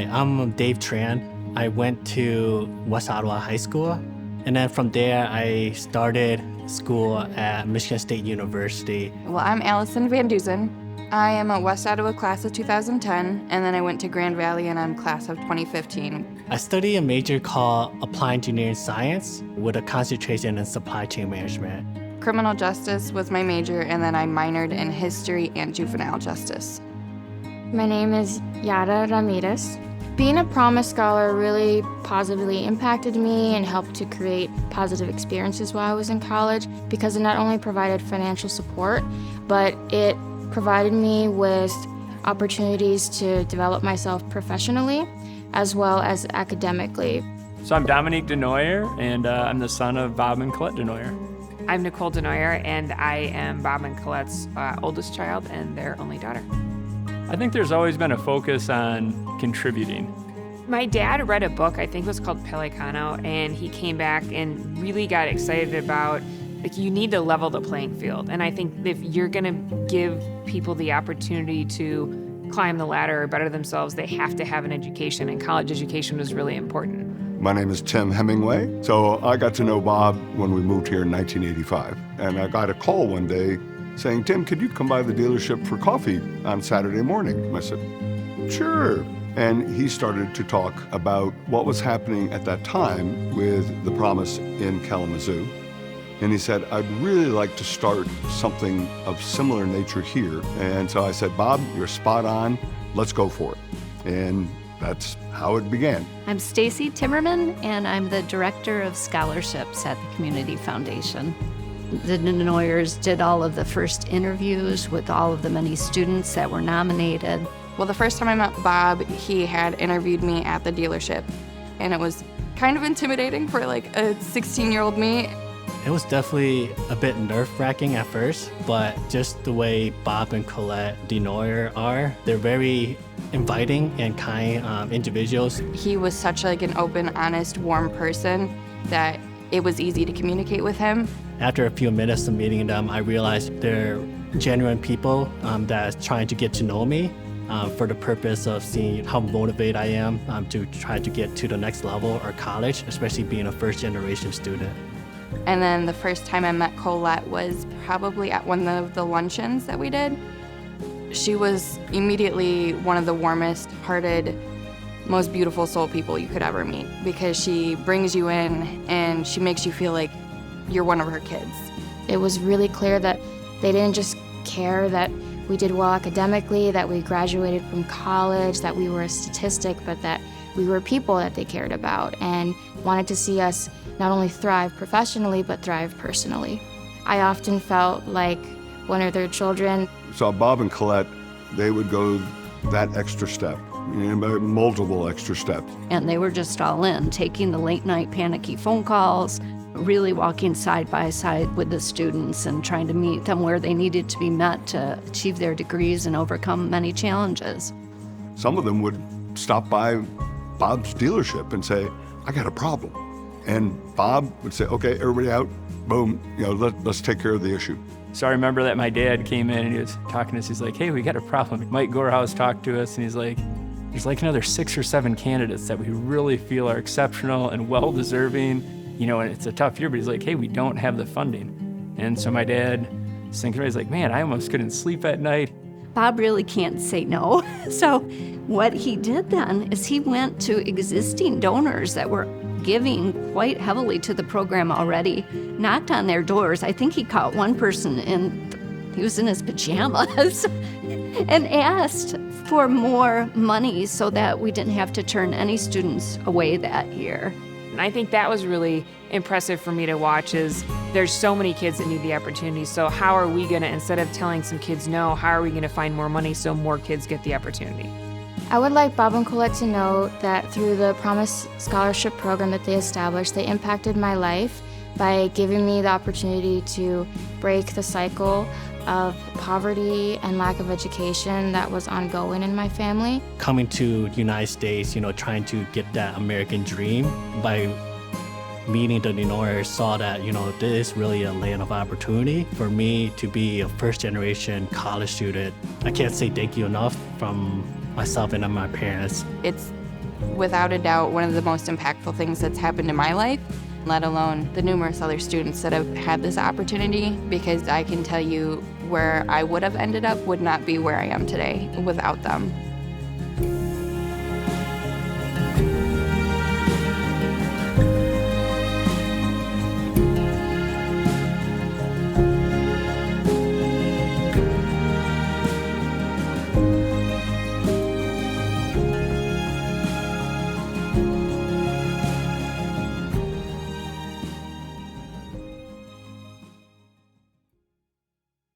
Hi, I'm Dave Tran. I went to West Ottawa High School, and then from there I started school at Michigan State University. Well, I'm Allison Van Dusen. I am a West Ottawa class of 2010, and then I went to Grand Valley and I'm class of 2015. I studied a major called Applied Engineering Science with a concentration in supply chain management. Criminal justice was my major, and then I minored in history and juvenile justice. My name is Yara Ramirez. Being a Promise Scholar really positively impacted me and helped to create positive experiences while I was in college because it not only provided financial support, but it provided me with opportunities to develop myself professionally as well as academically. So I'm Dominique DeNooyer, and I'm the son of Bob and Colette DeNooyer. I'm Nicole DeNooyer, and I am Bob and Colette's oldest child and their only daughter. I think there's always been a focus on contributing. My dad read a book, I think it was called Pelicano, and he came back and really got excited about, like, you need to level the playing field. And I think if you're gonna give people the opportunity to climb the ladder or better themselves, they have to have an education, and college education was really important. My name is Tim Hemingway. So I got to know Bob when we moved here in 1985. And I got a call one day saying, Tim, could you come by the dealership for coffee on Saturday morning? And I said, sure. And he started to talk about what was happening at that time with the Promise in Kalamazoo. And he said, I'd really like to start something of similar nature here. And so I said, Bob, you're spot on. Let's go for it. And that's how it began. I'm Stacy Timmerman, and I'm the Director of Scholarships at the Community Foundation. The DeNooyers did all of the first interviews with all of the many students that were nominated. Well, the first time I met Bob, he had interviewed me at the dealership, and it was kind of intimidating for like a 16-year-old me. It was definitely a bit nerve-wracking at first, but just the way Bob and Colette DeNooyer are, they're very inviting and kind individuals. He was such like an open, honest, warm person that it was easy to communicate with him. After a few minutes of meeting them, I realized they're genuine people that's trying to get to know me for the purpose of seeing how motivated I am to try to get to the next level or college, especially being a first-generation student. And then the first time I met Colette was probably at one of the luncheons that we did. She was immediately one of the warmest-hearted, most beautiful soul people you could ever meet because she brings you in and she makes you feel like you're one of her kids. It was really clear that they didn't just care that we did well academically, that we graduated from college, that we were a statistic, but that we were people that they cared about and wanted to see us not only thrive professionally, but thrive personally. I often felt like one of their children. So Bob and Colette, they would go that extra step, multiple extra steps. And they were just all in, taking the late night panicky phone calls, really walking side by side with the students and trying to meet them where they needed to be met to achieve their degrees and overcome many challenges. Some of them would stop by Bob's dealership and say, I got a problem. And Bob would say, okay, everybody out, boom, let's take care of the issue. So I remember that my dad came in and he was talking to us. He's like, hey, we got a problem. Mike Gorehouse talked to us and he's like, there's like another 6 or 7 candidates that we really feel are exceptional and well-deserving. And it's a tough year, but he's like, hey, we don't have the funding. And so my dad was thinking, he's like, man, I almost couldn't sleep at night. Bob really can't say no. So what he did then is he went to existing donors that were giving quite heavily to the program already, knocked on their doors. I think he caught one person he was in his pajamas and asked for more money so that we didn't have to turn any students away that year. And I think that was really impressive for me to watch is there's so many kids that need the opportunity. So how are we gonna, instead of telling some kids no, how are we gonna find more money so more kids get the opportunity? I would like Bob and Colette to know that through the Promise Scholarship program that they established, they impacted my life by giving me the opportunity to break the cycle of poverty and lack of education that was ongoing in my family. Coming to the United States, trying to get that American dream by meeting the DeNooyers, saw that, this is really a land of opportunity. For me to be a first-generation college student, I can't say thank you enough from myself and my parents. It's without a doubt one of the most impactful things that's happened in my life, let alone the numerous other students that have had this opportunity, because I can tell you where I would have ended up would not be where I am today without them.